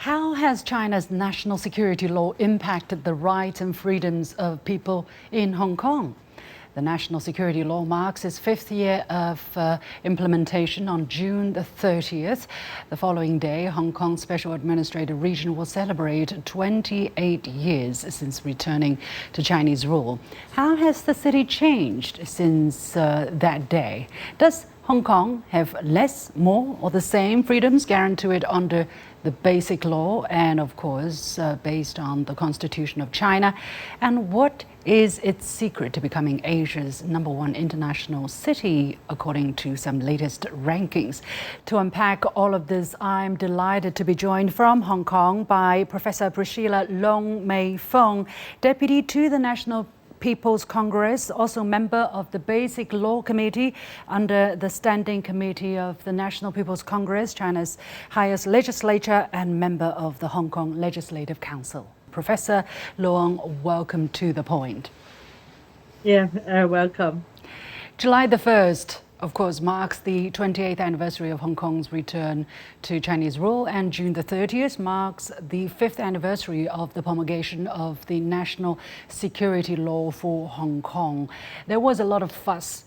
How has China's national security law impacted the rights and freedoms of people in Hong Kong? The national security law marks its fifth year of implementation on June the 30th. The following day, Hong Kong Special Administrative Region will celebrate 28 years since returning to Chinese rule. How has the city changed since that day? Does Hong Kong have less, more, or the same freedoms guaranteed under the Basic Law and, of course, based on the Constitution of China? And what is its secret to becoming Asia's #1 international city, according to some latest rankings? To unpack all of this, I'm delighted to be joined from Hong Kong by Professor Priscilla Leung Mei-fun, Deputy to the National People's Congress, also member of the Basic Law Committee under the Standing Committee of the National People's Congress, China's highest legislature, and member of the Hong Kong Legislative Council. Professor Leung, welcome to The Point. Yeah, welcome. July the 1st, of course, marks the 28th anniversary of Hong Kong's return to Chinese rule, and June the 30th marks the 5th anniversary of the promulgation of the national security law for Hong Kong. There was a lot of fuss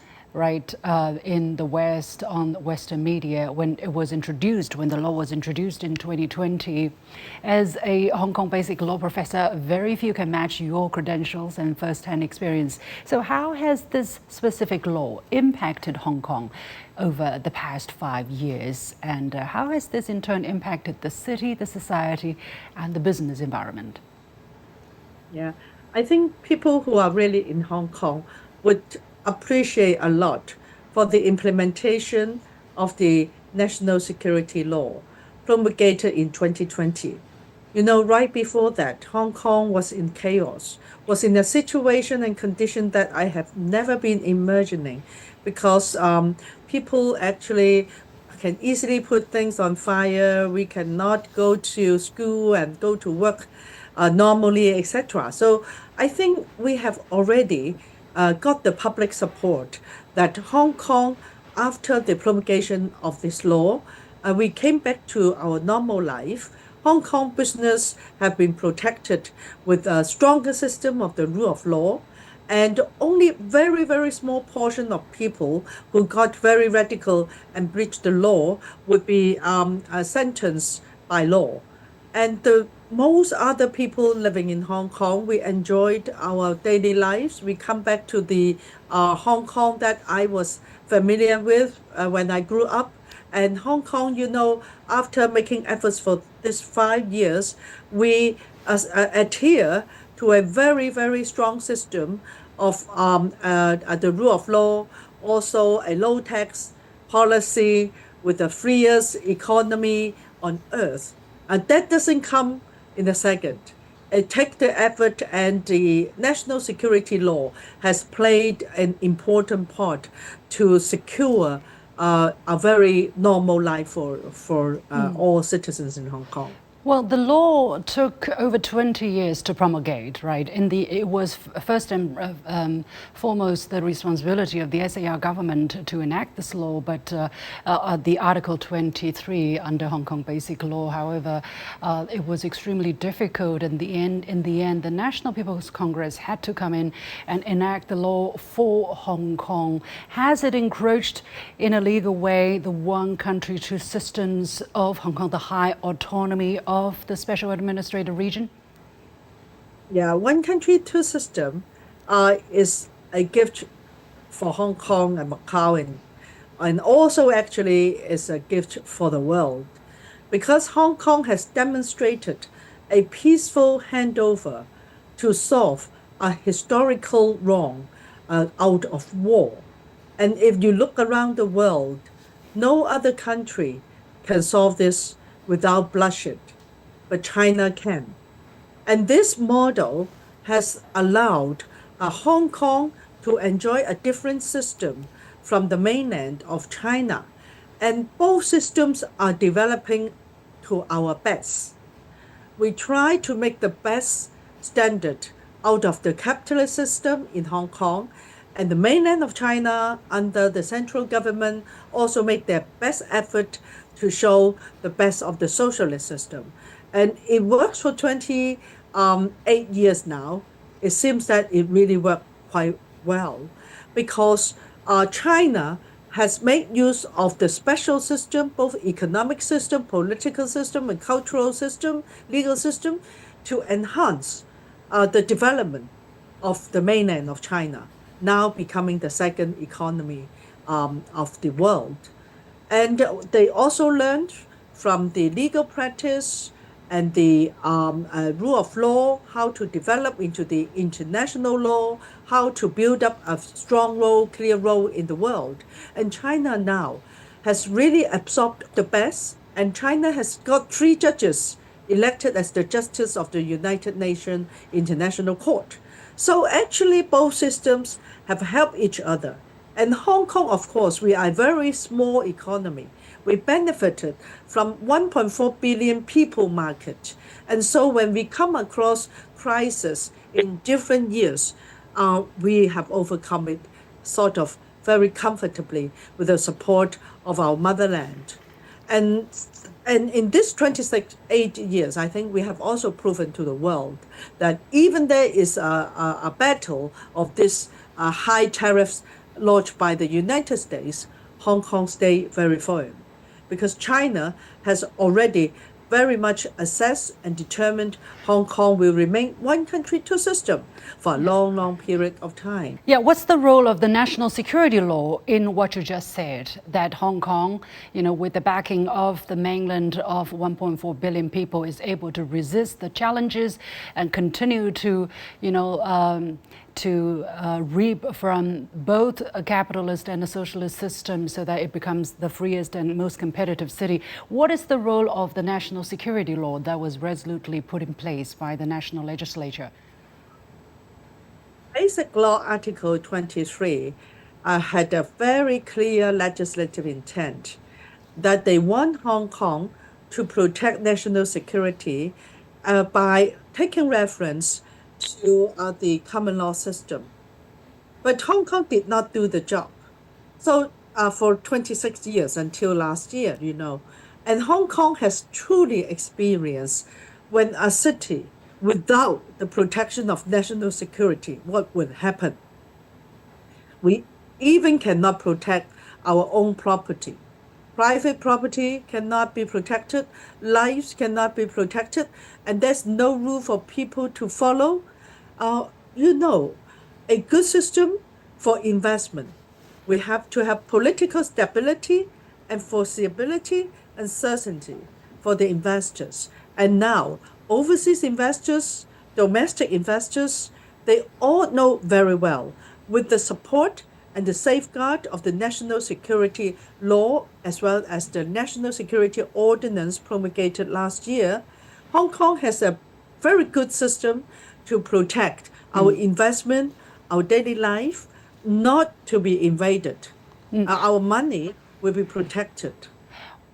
in the West, on Western media, when it was introduced, when the law was introduced in 2020. As a Hong Kong Basic Law professor, very few can match your credentials and first-hand experience. So how has this specific law impacted Hong Kong over the past 5 years? And how has this in turn impacted the city, the society, and the business environment? Yeah, I think people who are really in Hong Kong would appreciate a lot for the implementation of the national security law promulgated in 2020. You know, right before that, Hong Kong was in chaos, was in a situation and condition that I have never been imagining, because people actually can easily put things on fire. We cannot go to school and go to work normally, etc. So I think we have already got the public support that Hong Kong, after the promulgation of this law, we came back to our normal life. Hong Kong business have been protected with a stronger system of the rule of law, and only very, very small portion of people who got very radical and breached the law would be sentenced by law. And the most other people living in Hong Kong, we enjoyed our daily lives. We come back to the Hong Kong that I was familiar with when I grew up. And Hong Kong, you know, after making efforts for these 5 years, we adhere to a very, very strong system of the rule of law, also a low tax policy with the freest economy on earth. And that doesn't come in a second. It takes the effort, and the national security law has played an important part to secure a very normal life for all citizens in Hong Kong. Well, the law took over 20 years to promulgate, right? It was first and foremost the responsibility of the SAR government to enact this law, but the Article 23 under Hong Kong Basic Law, however, it was extremely difficult. In the end, the National People's Congress had to come in and enact the law for Hong Kong. Has it encroached in a legal way the one country, two systems of Hong Kong, the high autonomy of the Special Administrative Region? Yeah, one country, two system is a gift for Hong Kong and Macau, and also actually is a gift for the world, because Hong Kong has demonstrated a peaceful handover to solve a historical wrong out of war. And if you look around the world, no other country can solve this without bloodshed, but China can. And this model has allowed Hong Kong to enjoy a different system from the mainland of China. And both systems are developing to our best. We try to make the best standard out of the capitalist system in Hong Kong, and the mainland of China under the central government also make their best effort to show the best of the socialist system. And it works for 28 years now. It seems that it really worked quite well because China has made use of the special system, both economic system, political system, and cultural system, legal system, to enhance the development of the mainland of China, now becoming the second economy of the world. And they also learned from the legal practice and the rule of law, how to develop into the international law, how to build up a strong role, clear role in the world. And China now has really absorbed the best, and China has got 3 judges elected as the justice of the United Nations International Court. So actually, both systems have helped each other. And Hong Kong, of course, we are a very small economy. We benefited from 1.4 billion people market. And so when we come across crisis in different years, we have overcome it sort of very comfortably with the support of our motherland. And and in this 26 8 years, I think we have also proven to the world that even there is a battle of this high tariffs lodged by the United States, Hong Kong stayed very firm because China has already very much assessed and determined Hong Kong will remain one country, two system for a long, long period of time. Yeah, what's the role of the national security law in what you just said? That Hong Kong, with the backing of the mainland of 1.4 billion people, is able to resist the challenges and continue to, reap from both a capitalist and a socialist system so that it becomes the freest and most competitive city. What is the role of the national security law that was resolutely put in place by the national legislature? Basic Law Article 23 had a very clear legislative intent that they want Hong Kong to protect national security by taking reference to the common law system. But Hong Kong did not do the job. So for 26 years until last year, and Hong Kong has truly experienced when a city without the protection of national security, what would happen? We even cannot protect our own property. Private property cannot be protected, lives cannot be protected, and there's no rule for people to follow. A good system for investment. We have to have political stability and foreseeability and certainty for the investors. And now, overseas investors, domestic investors, they all know very well with the support and the safeguard of the national security law as well as the national security ordinance promulgated last year, Hong Kong has a very good system to protect our investment, our daily life, not to be invaded. Our money will be protected.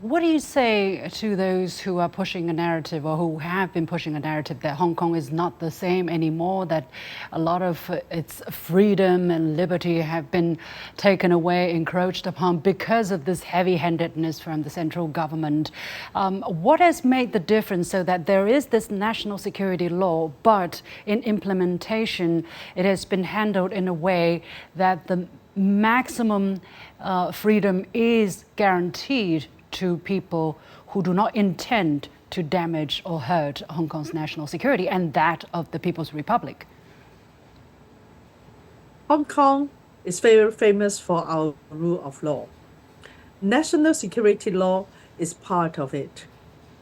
What do you say to those who are pushing a narrative or who have been pushing a narrative that Hong Kong is not the same anymore, that a lot of its freedom and liberty have been taken away, encroached upon because of this heavy-handedness from the central government? What has made the difference so that there is this national security law, but in implementation it has been handled in a way that the maximum freedom is guaranteed to people who do not intend to damage or hurt Hong Kong's national security and that of the People's Republic? Hong Kong is very famous for our rule of law. National security law is part of it.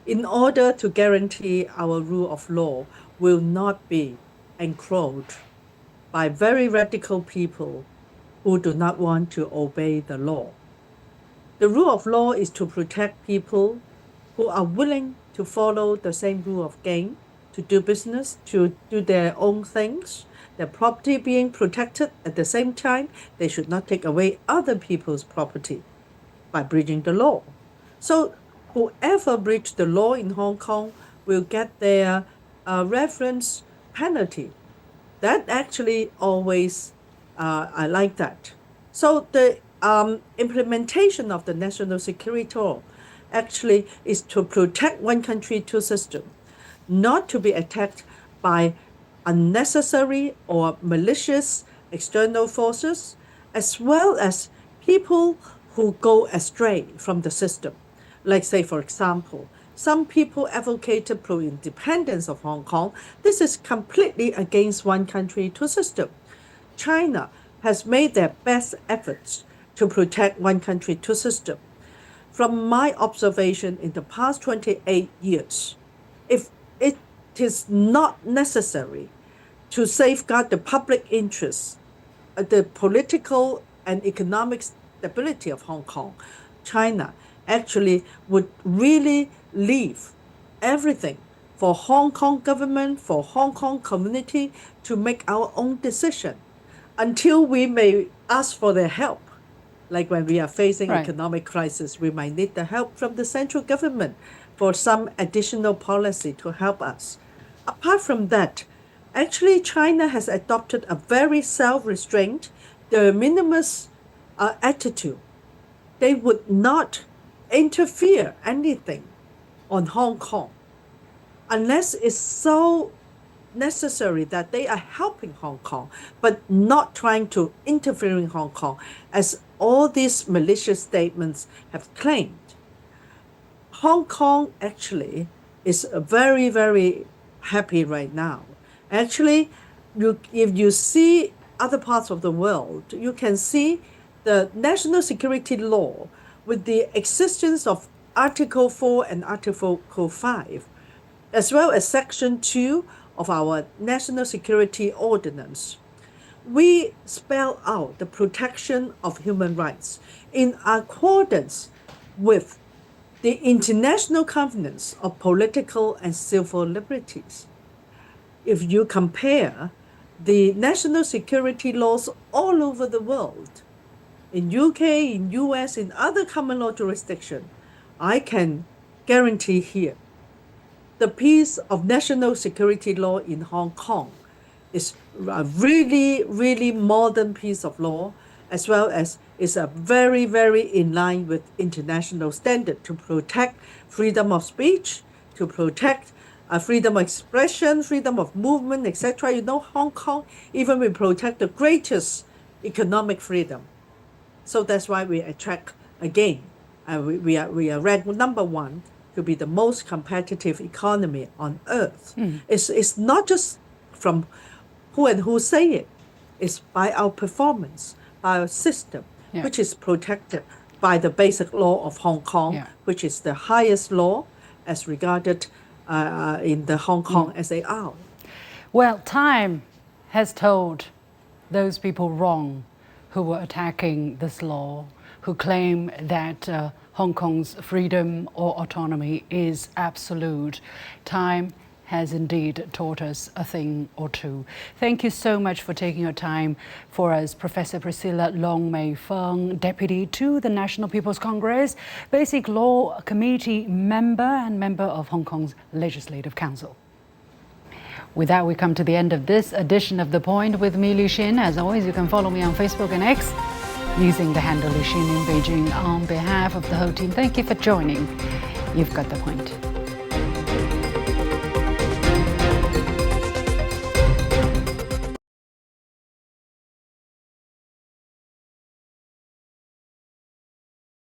In order to guarantee our rule of law will not be encroached by very radical people who do not want to obey the law. The rule of law is to protect people who are willing to follow the same rule of game, to do business, to do their own things, their property being protected. At the same time, they should not take away other people's property by breaching the law. So whoever breached the law in Hong Kong will get their reference penalty. That actually always, I like that. So the implementation of the national security law actually is to protect one country, two systems. not to be attacked by unnecessary or malicious external forces, as well as people who go astray from the system. Like, say, for example, some people advocated pro-independence of Hong Kong. This is completely against one country, two systems. China has made their best efforts to protect one country, two systems. From my observation in the past 28 years, if it is not necessary to safeguard the public interests, the political and economic stability of Hong Kong, China actually would really leave everything for Hong Kong government, for Hong Kong community to make our own decision until we may ask for their help. Like when we are facing economic crisis, we might need the help from the central government for some additional policy to help us. Apart from that, actually China has adopted a very self-restrained, de minimis attitude. They would not interfere anything on Hong Kong unless it's so necessary that they are helping Hong Kong, but not trying to interfere in Hong Kong, as all these malicious statements have claimed. Hong Kong actually is very, very happy right now. Actually, if you see other parts of the world, you can see the national security law with the existence of Article 4 and Article 5, as well as Section 2 of our National Security Ordinance. We spell out the protection of human rights in accordance with the International Covenants of Political and Civil Liberties. If you compare the national security laws all over the world, in UK, in US, in other common law jurisdictions, I can guarantee here the piece of national security law in Hong Kong is a really, really modern piece of law, as well as is a very, very in line with international standard to protect freedom of speech, to protect freedom of expression, freedom of movement, etc. You know, Hong Kong even will protect the greatest economic freedom. So that's why we attract again. We are ranked number one to be the most competitive economy on earth. It's not just from who and who say it. It's by our performance, by our system, which is protected by the basic law of Hong Kong, which is the highest law as regarded in the Hong Kong SAR. Well, time has told those people wrong who were attacking this law, who claim that Hong Kong's freedom or autonomy is absolute. Time has indeed taught us a thing or two. Thank you so much for taking your time for us, Professor Priscilla Leung Mei-fun, Deputy to the National People's Congress, Basic Law Committee member and member of Hong Kong's Legislative Council. With that, we come to the end of this edition of The Point with me, Li Xin. As always, you can follow me on Facebook and X using the handle Li Xin in Beijing. On behalf of the whole team, thank you for joining. You've got the point.